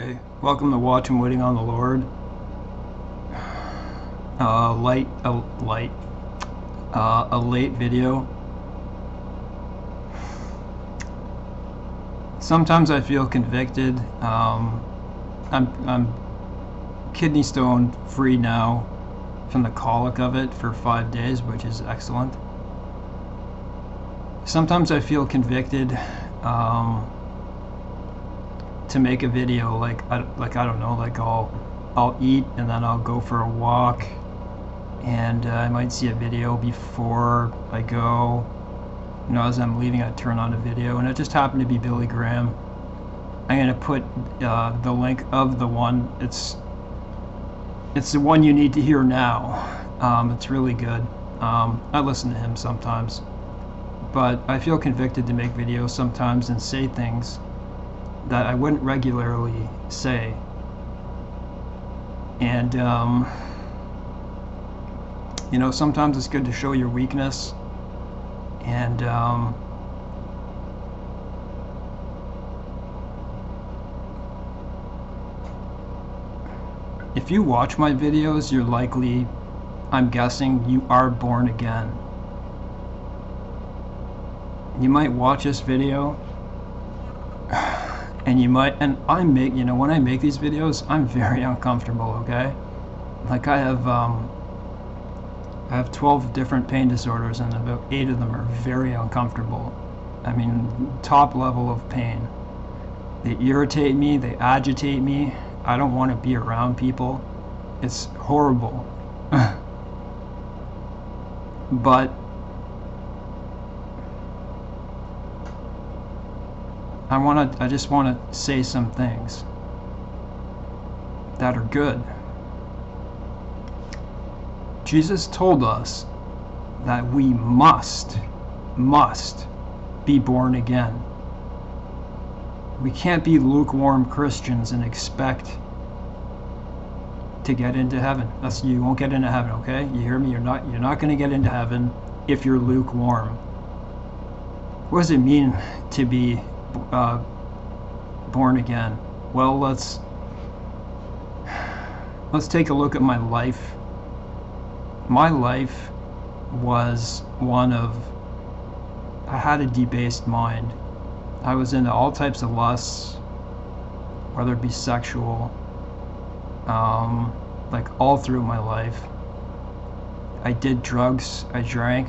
Okay, welcome to Watching Waiting on the Lord. A late video. Sometimes I feel convicted. I'm kidney stone free now from the colic of it for 5 days, which is excellent. Sometimes I feel convicted to make a video, like I don't know, like I'll eat and then I'll go for a walk, and I might see a video before I go. You know, as I'm leaving, I turn on a video, and it just happened to be Billy Graham. I'm gonna put the link of the one. It's the one you need to hear now. It's really good. I listen to him sometimes, but I feel convicted to make videos sometimes and say things that I wouldn't regularly say. And you know, sometimes it's good to show your weakness. And if you watch my videos, you're likely, I'm guessing, you are born again. You might watch this video and you might, and you know, when I make these videos, I'm very uncomfortable, okay? Like I have 12 different pain disorders, and about 8 of them are very uncomfortable. I mean, top level of pain. They irritate me, they agitate me. I don't want to be around people. It's horrible. But I just want to say some things that are good. Jesus told us that we must be born again. We can't be lukewarm Christians and expect to get into heaven. You won't get into heaven, okay? You hear me? You're not going to get into heaven if you're lukewarm. What does it mean to be born again? Well, let's take a look at my life. My life was one of, I had a debased mind. I was into all types of lusts, whether it be sexual, like all through my life. I did drugs, I drank.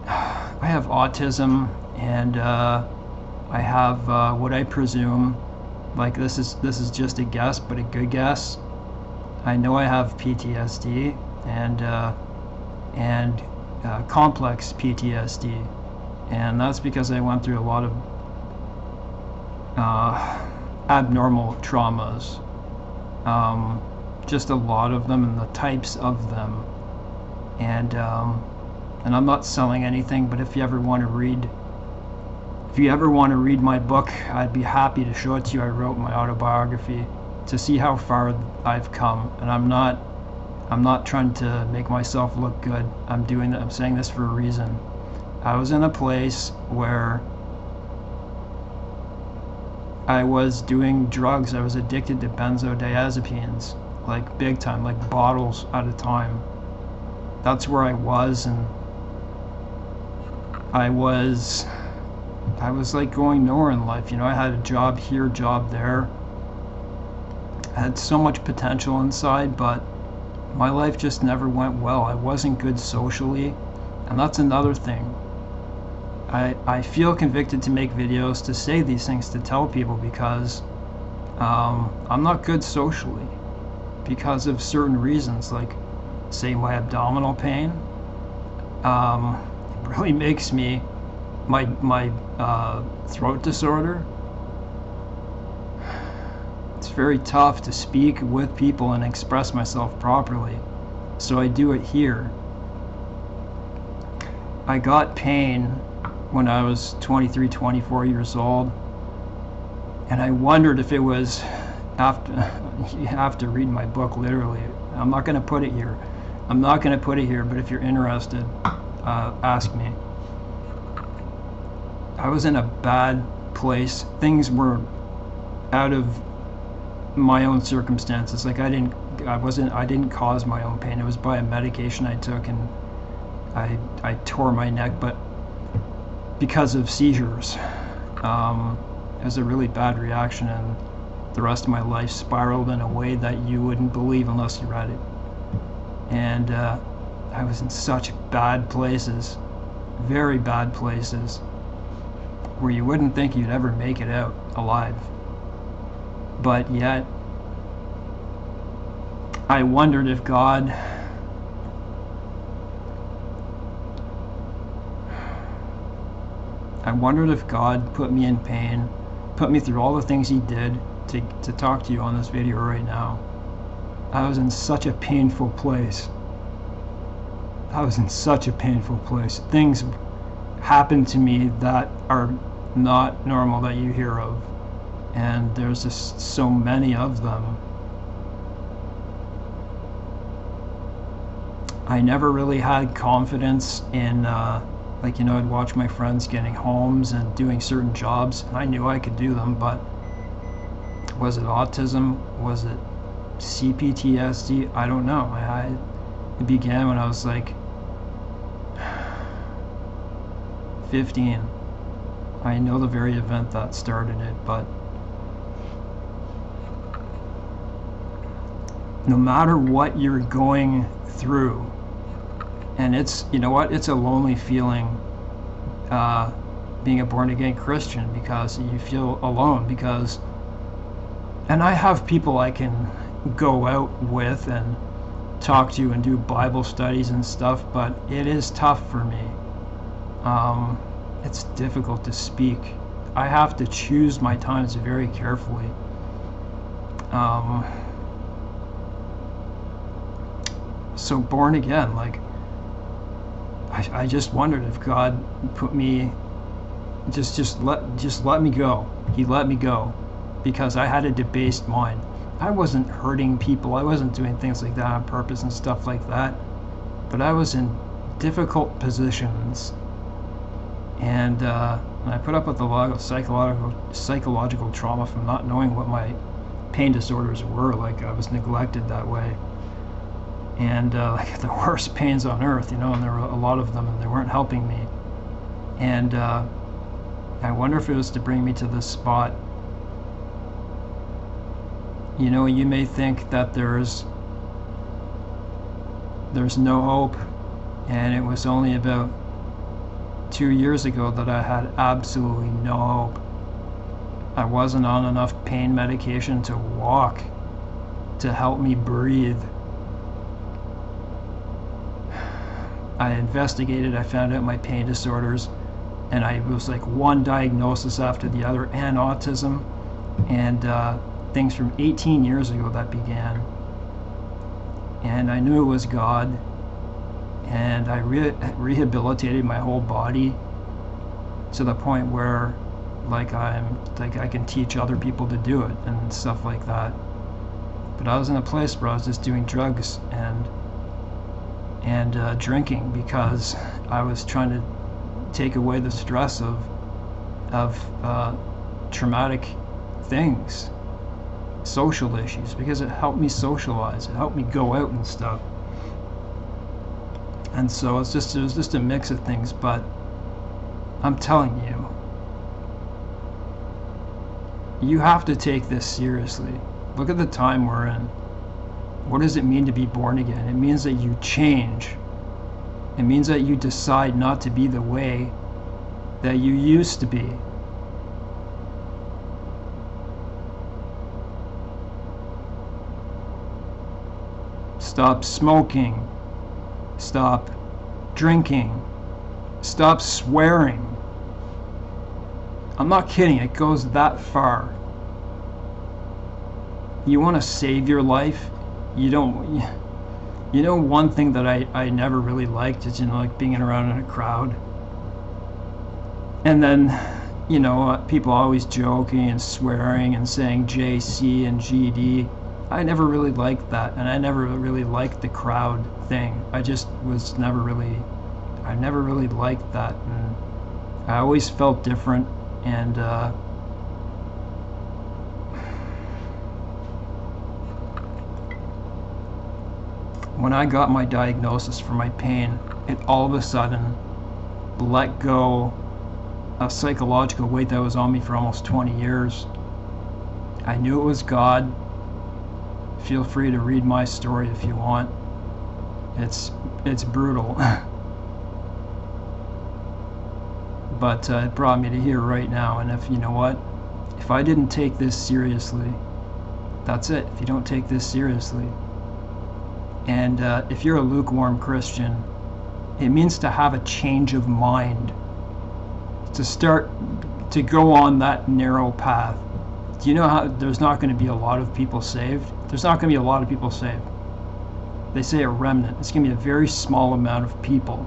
I have autism, and I have what I presume, like this is just a guess, but a good guess. I know I have PTSD and complex PTSD, and that's because I went through a lot of abnormal traumas, just a lot of them, and the types of them, and I'm not selling anything, but if you ever want to read my book, I'd be happy to show it to you. I wrote my autobiography to see how far I've come, and I'm not trying to make myself look good. I'm saying this for a reason. I was in a place where I was doing drugs. I was addicted to benzodiazepines, like big time, like bottles at a time. That's where I was, and I was like going nowhere in life. You know, I had a job here, job there. I had so much potential inside, but my life just never went well. I wasn't good socially, and that's another thing. I feel convicted to make videos, to say these things, to tell people, because I'm not good socially because of certain reasons, like say my abdominal pain. It really makes me, my throat disorder. It's very tough to speak with people and express myself properly, so I do it here. I got pain when I was 23, 24 years old, and I wondered if it was after. You have to read my book literally. I'm not going to put it here. But if you're interested, ask me. I was in a bad place. Things were out of my own circumstances. Like I didn't cause my own pain. It was by a medication I took, and I tore my neck, but because of seizures. It was a really bad reaction, and the rest of my life spiraled in a way that you wouldn't believe unless you read it. And I was in such bad places, very bad places, where you wouldn't think you'd ever make it out alive. But yet, I wondered if God put me in pain, put me through all the things he did to talk to you on this video right now. I was in such a painful place. Things happened to me that are not normal that you hear of. And there's just so many of them. I never really had confidence in, like, I'd watch my friends getting homes and doing certain jobs, and I knew I could do them, but was it autism? Was it CPTSD? I don't know. It began when I was like 15. I know the very event that started it, but no matter what you're going through, and it's, it's a lonely feeling being a born-again Christian, because you feel alone, and I have people I can go out with and talk to and do Bible studies and stuff, but it is tough for me. It's difficult to speak. I have to choose my times very carefully. So born again, like, I just wondered if God put me, just let me go. He let me go, because I had a debased mind. I wasn't hurting people. I wasn't doing things like that on purpose and stuff like that. But I was in difficult positions, and I put up with a lot of psychological trauma from not knowing what my pain disorders were. Like, I was neglected that way. And like the worst pains on earth, and there were a lot of them, and they weren't helping me. And I wonder if it was to bring me to this spot. You may think that there's no hope, and it was only about 2 years ago that I had absolutely no hope. I wasn't on enough pain medication to walk, to help me breathe. I investigated, I found out my pain disorders, and I was like one diagnosis after the other, and autism, and things from 18 years ago that began. And I knew it was God, and I rehabilitated my whole body to the point where I can teach other people to do it and stuff like that. But I was in a place where I was just doing drugs and drinking, because I was trying to take away the stress of traumatic things, social issues, because it helped me socialize, it helped me go out and stuff. And so it was just a mix of things. But I'm telling you, you have to take this seriously. Look at the time we're in. What does it mean to be born again? It means that you change. It means that you decide not to be the way that you used to be. Stop smoking. Stop drinking. Stop swearing. I'm not kidding, it goes that far. You want to save your life? One thing that I never really liked is, like being around in a crowd. And then, people always joking and swearing and saying JC and GD. I never really liked that, and I never really liked the crowd thing. I never really liked that, and I always felt different, and when I got my diagnosis for my pain, it all of a sudden let go a psychological weight that was on me for almost 20 years. I knew it was God. Feel free to read my story if you want. It's brutal. But it brought me to here right now, and if you know what, if I didn't take this seriously, that's it. If you don't take this seriously, and if you're a lukewarm Christian, it means to have a change of mind, to start to go on that narrow path. Do you know how there's not going to be a lot of people saved? There's not going to be a lot of people saved. They say a remnant. It's going to be a very small amount of people.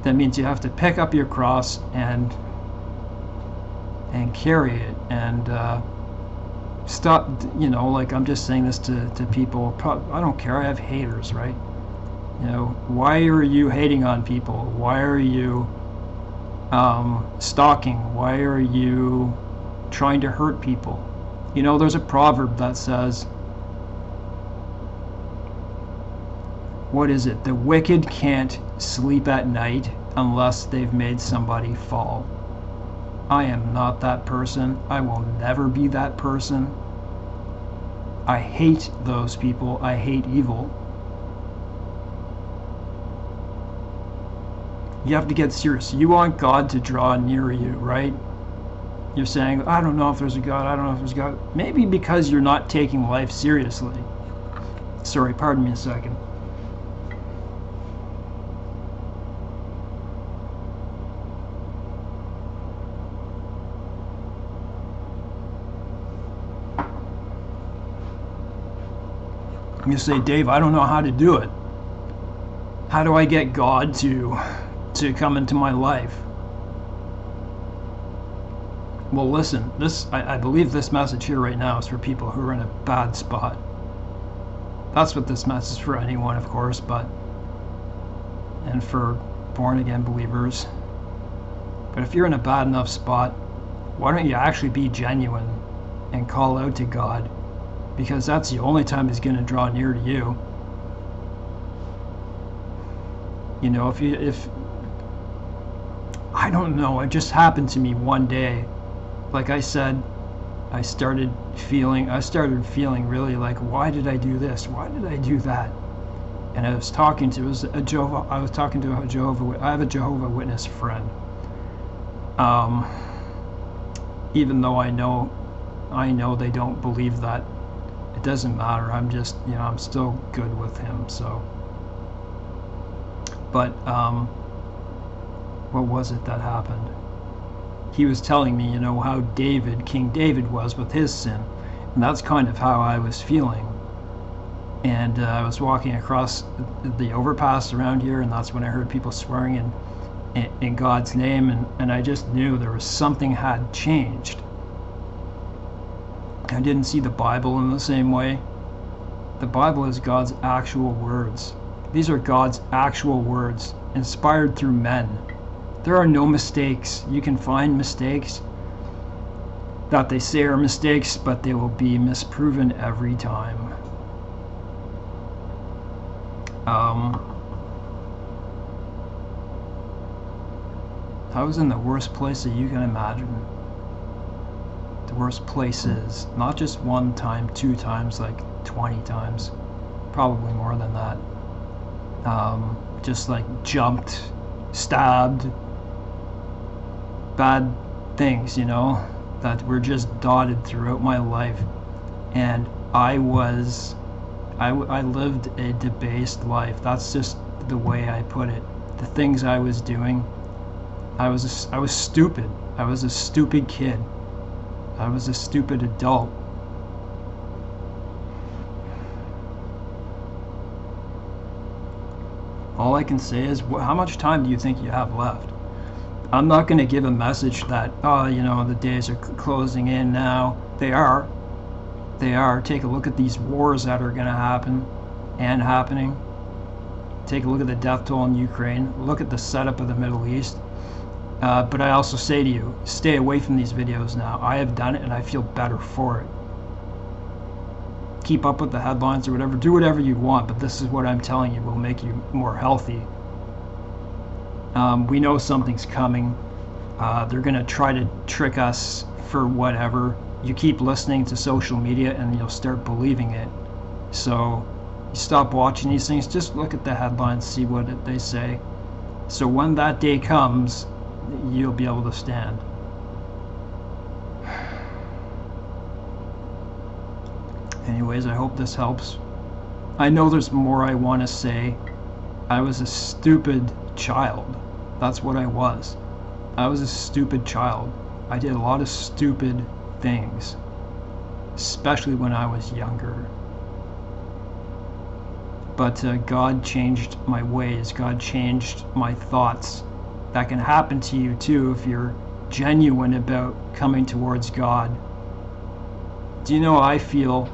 That means you have to pick up your cross and carry it, and stop, you know, like I'm just saying this to people. I don't care, I have haters, right? You know, why are you hating on people? Why are you stalking? Why are you trying to hurt people? You know, there's a proverb that says, what is it? The wicked can't sleep at night unless they've made somebody fall. I am not that person. I will never be that person. I hate those people. I hate evil. You have to get serious. You want God to draw near you, right? You're saying, I don't know if there's a God. I don't know if there's a God. Maybe because you're not taking life seriously. Sorry, pardon me a second. You say, Dave, I don't know how to do it. How do I get God to come into my life? Well, listen, I believe this message here right now is for people who are in a bad spot. That's what this message is for anyone, of course, and for born again believers. But if you're in a bad enough spot, why don't you actually be genuine and call out to God? Because that's the only time He's going to draw near to you. You know, if I don't know, it just happened to me one day. Like I said, I started feeling really like, why did I do this? Why did I do that? And I was talking to I have a Jehovah Witness friend. Even though I know they don't believe that. It doesn't matter. I'm just, you know, I'm still good with him. So, but what was it that happened? He was telling me, you know, how King David was with his sin, and that's kind of how I was feeling. And I was walking across the overpass around here, and that's when I heard people swearing in God's name, and I just knew there was something had changed. I didn't see the Bible in the same way. The Bible is God's actual words. These are God's actual words, inspired through men. There are no mistakes. You can find mistakes that they say are mistakes, but they will be misproven every time. I was in the worst place that you can imagine. The worst places, not just one time, 2 times, like 20 times, probably more than that. Just like jumped, stabbed, bad things, you know, that were just dotted throughout my life. And I lived a debased life. That's just the way I put it. The things I was doing, I was stupid. I was a stupid kid. I was a stupid adult. All I can say is, how much time do you think you have left? I'm not going to give a message that, oh, you know, the days are closing in now. They are. They are. Take a look at these wars that are going to happen and happening. Take a look at the death toll in Ukraine. Look at the setup of the Middle East. But I also say to you, stay away from these videos now. I have done it and I feel better for it. keep up with the headlines or whatever. Do whatever you want, but this is what I'm telling you will make you more healthy. We know something's coming. They're going to try to trick us for whatever. You keep listening to social media and you'll start believing it. So you stop watching these things, just look at the headlines, see what they say. So when that day comes, you'll be able to stand. Anyways, I hope this helps. I know there's more I want to say. I was a stupid child. That's what I was. I was a stupid child. I did a lot of stupid things, especially when I was younger. But God changed my ways. God changed my thoughts. That can happen to you too if you're genuine about coming towards God. Do you know I feel?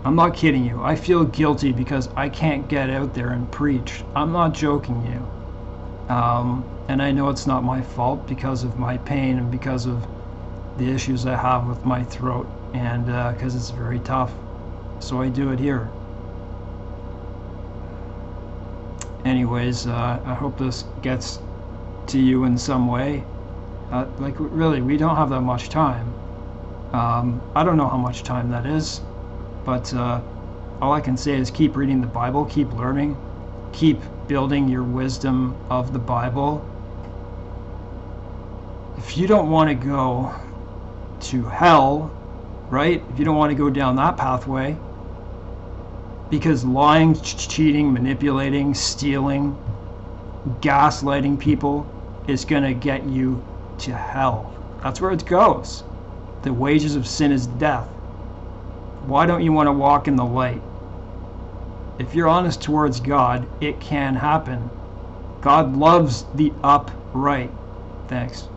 I'm not kidding you. I feel guilty because I can't get out there and preach. I'm not joking you. And I know it's not my fault because of my pain and because of the issues I have with my throat, and because it's very tough. So I do it here. Anyways, I hope this gets to you in some way. Like, really, we don't have that much time. I don't know how much time that is, but all I can say is keep reading the Bible, keep learning, keep building your wisdom of the Bible. If you don't want to go to hell, right? If you don't want to go down that pathway, because lying, cheating, manipulating, stealing, gaslighting people is going to get you to hell. That's where it goes. The wages of sin is death. Why don't you want to walk in the light? If you're honest towards God, it can happen. God loves the upright. Thanks.